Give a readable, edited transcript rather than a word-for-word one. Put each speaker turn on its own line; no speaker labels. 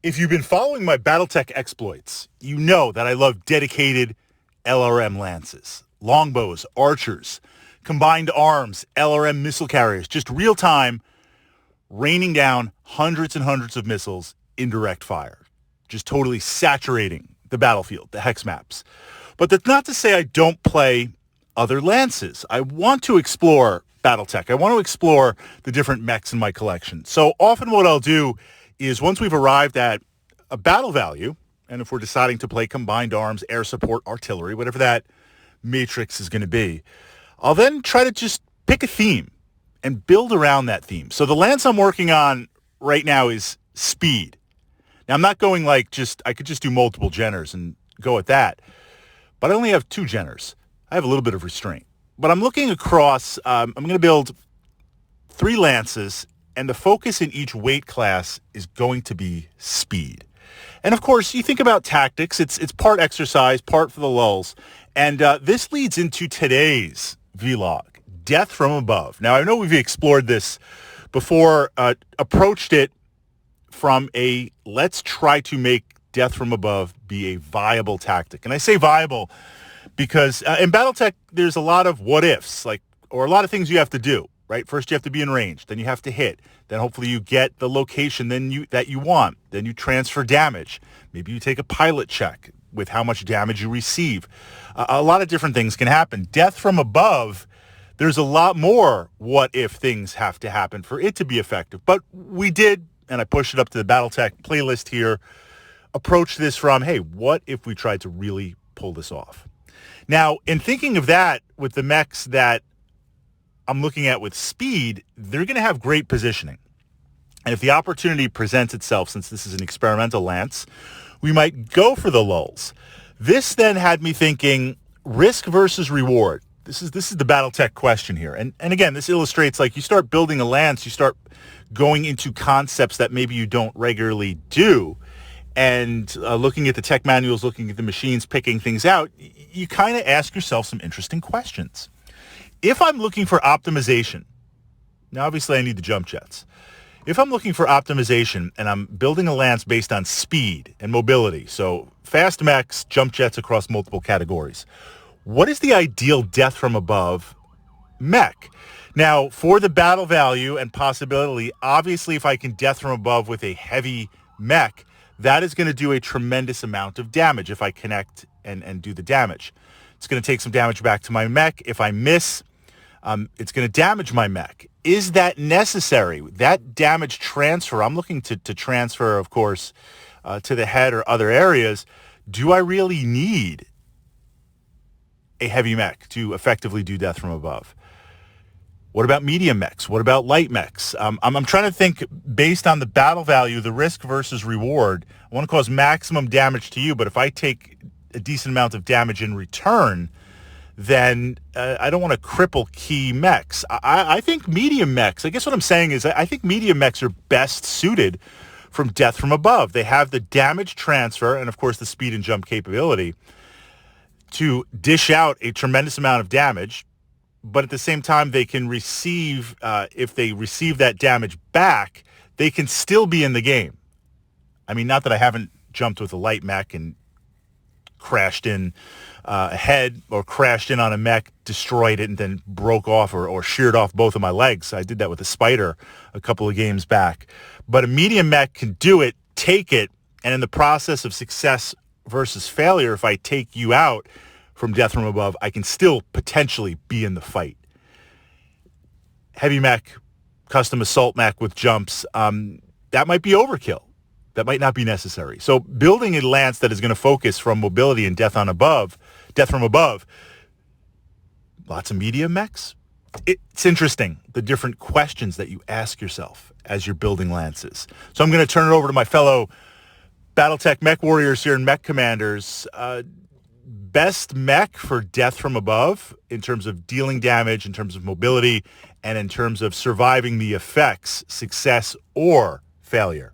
If you've been following my Battletech exploits, you know that I love dedicated LRM lances, longbows, archers, combined arms, LRM missile carriers, just real-time raining down hundreds and hundreds of missiles in direct fire, just totally saturating the battlefield, the hex maps. But that's not to say I don't play other lances. I want to explore Battletech. I want to explore the different mechs in my collection. So often what I'll do is once we've arrived at a battle value, and if we're deciding to play combined arms, air support, artillery, whatever that matrix is going to be, I'll then try to just pick a theme and build around that theme. So the lance I'm working on right now is speed. Now I'm not going I could just do multiple Jenners and go at that, but I only have two Jenners. I have a little bit of restraint. But I'm looking across, I'm going to build three lances, and the focus in each weight class is going to be speed. And of course, you think about tactics, it's part exercise, part for the lulls. And this leads into today's vlog, Death from Above. Now, I know we've explored this before, approached it from a let's try to make Death from Above be a viable tactic. And I say viable because in Battletech, there's a lot of what ifs, or a lot of things you have to do, right? First, you have to be in range. Then you have to hit. Then hopefully you get the location that you want. Then you transfer damage. Maybe you take a pilot check with how much damage you receive. A lot of different things can happen. Death from Above, there's a lot more what if things have to happen for it to be effective. But we did, and I pushed it up to the Battletech playlist here, approach this from, hey, what if we tried to really pull this off? Now, in thinking of that with the mechs that I'm looking at with speed, they're going to have great positioning. And if the opportunity presents itself, since this is an experimental lance, we might go for the lulls. This then had me thinking risk versus reward. This is the Battletech question here. And again, this illustrates you start building a lance, you start going into concepts that maybe you don't regularly do. And looking at the tech manuals, looking at the machines, picking things out, you kind of ask yourself some interesting questions. If I'm looking for optimization, now obviously I need the jump jets. If I'm looking for optimization and I'm building a lance based on speed and mobility, so fast mechs, jump jets across multiple categories, what is the ideal Death from Above mech? Now, for the battle value and possibility, obviously if I can Death from Above with a heavy mech, that is going to do a tremendous amount of damage if I connect and do the damage. It's going to take some damage back to my mech. If I miss, it's going to damage my mech. Is that necessary? That damage transfer, I'm looking to transfer, of course, to the head or other areas. Do I really need a heavy mech to effectively do Death from Above? What about medium mechs? What about light mechs? I'm trying to think based on the battle value, the risk versus reward. I want to cause maximum damage to you, but if I take a decent amount of damage in return, then I don't want to cripple key mechs. I think medium mechs, I guess what I'm saying is I think medium mechs are best suited from Death from Above. They have the damage transfer and, of course, the speed and jump capability to dish out a tremendous amount of damage, but at the same time, they can receive, if they receive that damage back, they can still be in the game. I mean, not that I haven't jumped with a light mech and crashed in a head or crashed in on a mech, destroyed it, and then broke off or sheared off both of my legs. I did that with a spider a couple of games back. But a medium mech can do it, take it, and in the process of success versus failure, if I take you out from Death from Above, I can still potentially be in the fight. Heavy mech, custom assault mech with jumps, that might be overkill. That might not be necessary. So building a lance that is going to focus from mobility and Death from Above, lots of medium mechs. It's interesting, the different questions that you ask yourself as you're building lances. So I'm going to turn it over to my fellow Battletech mech warriors here and mech commanders. Best mech for Death from Above in terms of dealing damage, in terms of mobility, and in terms of surviving the effects, success or failure.